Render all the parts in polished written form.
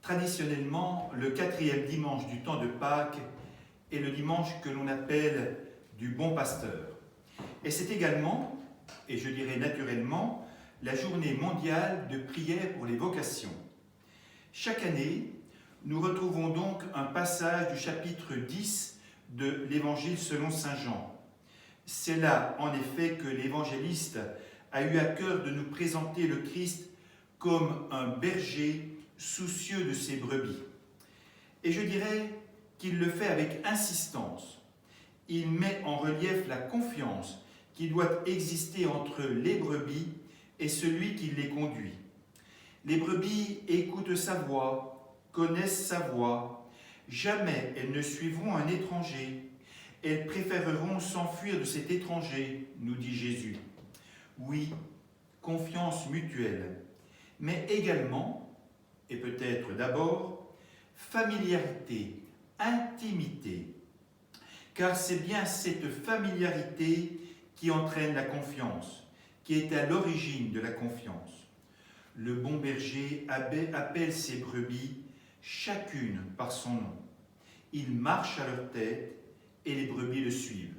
Traditionnellement, le quatrième dimanche du temps de Pâques est le dimanche que l'on appelle du Bon Pasteur. Et c'est également, et je dirais naturellement, la journée mondiale de prière pour les vocations. Chaque année, nous retrouvons donc un passage du chapitre 10 de l'Évangile selon saint Jean. C'est là, en effet, que l'évangéliste a eu à cœur de nous présenter le Christ comme un berger soucieux de ses brebis. Et je dirais qu'il le fait avec insistance. Il met en relief la confiance qui doit exister entre les brebis et celui qui les conduit. Les brebis écoutent sa voix, connaissent sa voix. Jamais elles ne suivront un étranger. Elles préféreront s'enfuir de cet étranger, nous dit Jésus. Oui, confiance mutuelle, mais également, et peut-être d'abord, familiarité, intimité. Car c'est bien cette familiarité qui entraîne la confiance, qui est à l'origine de la confiance. Le bon berger appelle ses brebis chacune par son nom. Il marche à leur tête et les brebis le suivent.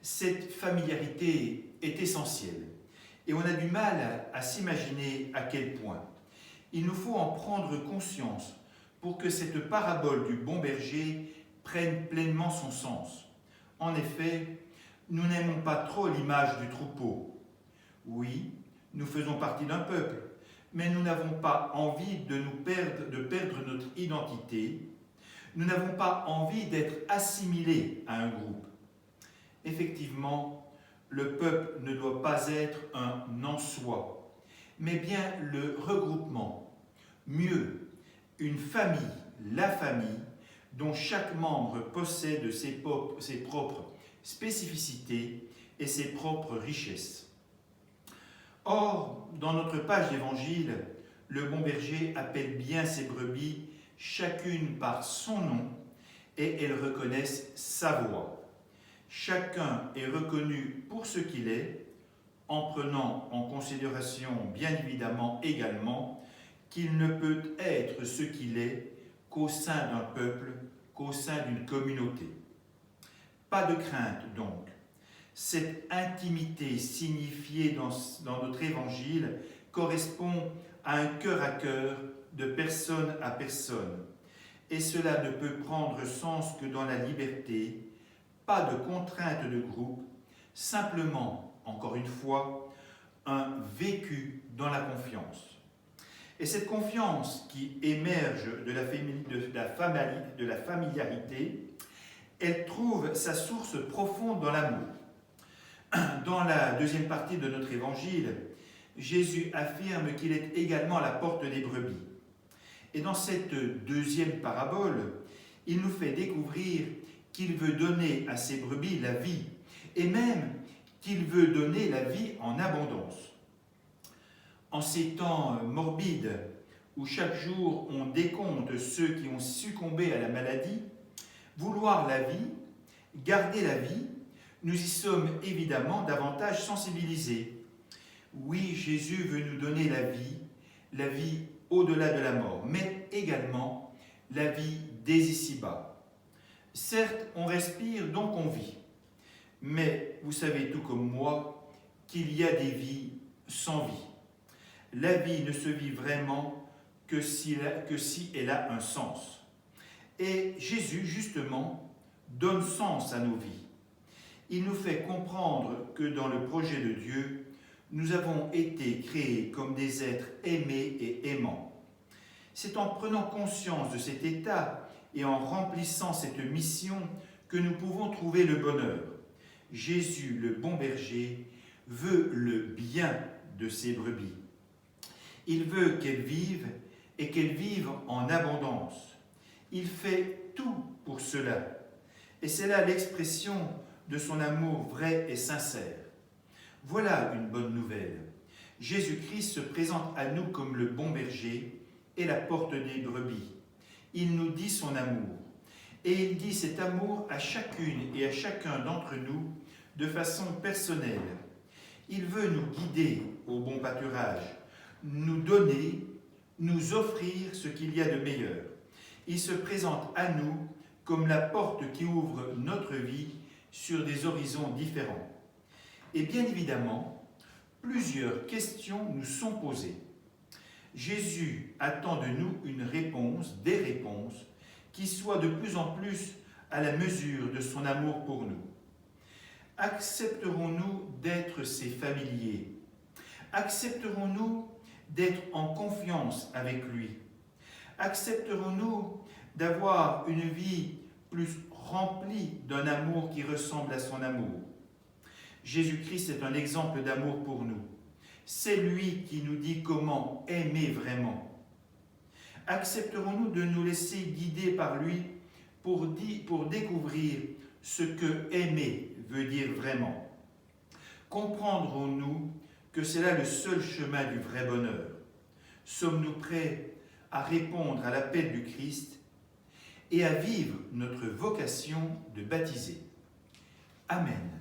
Cette familiarité est essentielle et on a du mal à s'imaginer à quel point. Il nous faut en prendre conscience pour que cette parabole du bon berger prenne pleinement son sens. En effet, nous n'aimons pas trop l'image du troupeau. Oui, nous faisons partie d'un peuple, mais nous n'avons pas envie de perdre notre identité. Nous n'avons pas envie d'être assimilés à un groupe. Effectivement, le peuple ne doit pas être un en-soi, mais bien le regroupement. Mieux, une famille, la famille, dont chaque membre possède ses propres spécificités et ses propres richesses. Or, dans notre page d'évangile, le bon berger appelle bien ses brebis, chacune par son nom, et elles reconnaissent sa voix. Chacun est reconnu pour ce qu'il est, en prenant en considération, bien évidemment également, qu'il ne peut être ce qu'il est qu'au sein d'un peuple, qu'au sein d'une communauté. Pas de crainte donc. Cette intimité signifiée dans notre évangile correspond à un cœur à cœur, de personne à personne. Et cela ne peut prendre sens que dans la liberté, pas de contrainte de groupe, simplement, encore une fois, un vécu dans la confiance. Et cette confiance qui émerge de la familiarité, elle trouve sa source profonde dans l'amour. Dans la deuxième partie de notre évangile, Jésus affirme qu'il est également la porte des brebis. Et dans cette deuxième parabole, il nous fait découvrir qu'il veut donner à ses brebis la vie, et même qu'il veut donner la vie en abondance. En ces temps morbides, où chaque jour on décompte ceux qui ont succombé à la maladie, vouloir la vie, garder la vie, nous y sommes évidemment davantage sensibilisés. Oui, Jésus veut nous donner la vie au-delà de la mort, mais également la vie dès ici-bas. Certes, on respire, donc on vit. Mais vous savez tout comme moi qu'il y a des vies sans vie. La vie ne se vit vraiment que si elle a un sens. Et Jésus, justement, donne sens à nos vies. Il nous fait comprendre que dans le projet de Dieu, nous avons été créés comme des êtres aimés et aimants. C'est en prenant conscience de cet état et en remplissant cette mission que nous pouvons trouver le bonheur. Jésus, le bon berger, veut le bien de ses brebis. Il veut qu'elles vivent et qu'elles vivent en abondance. Il fait tout pour cela. Et c'est là l'expression de son amour vrai et sincère. Voilà une bonne nouvelle. Jésus-Christ se présente à nous comme le bon berger et la porte des brebis. Il nous dit son amour. Et il dit cet amour à chacune et à chacun d'entre nous de façon personnelle. Il veut nous guider au bon pâturage, nous donner nous offrir ce qu'il y a de meilleur. Il se présente à nous comme la porte qui ouvre notre vie sur des horizons différents. Et bien évidemment, plusieurs questions nous sont posées. Jésus attend de nous une réponse, des réponses, qui soient de plus en plus à la mesure de son amour pour nous. Accepterons-nous d'être ses familiers? Accepterons-nous d'être en confiance avec lui? Accepterons-nous d'avoir une vie plus remplie d'un amour qui ressemble à son amour? Jésus-Christ est un exemple d'amour pour nous. C'est lui qui nous dit comment aimer vraiment. Accepterons-nous de nous laisser guider par lui pour découvrir ce que aimer veut dire vraiment? Comprendrons-nous que c'est là le seul chemin du vrai bonheur? Sommes-nous prêts à répondre à l'appel du Christ et à vivre notre vocation de baptisé? Amen.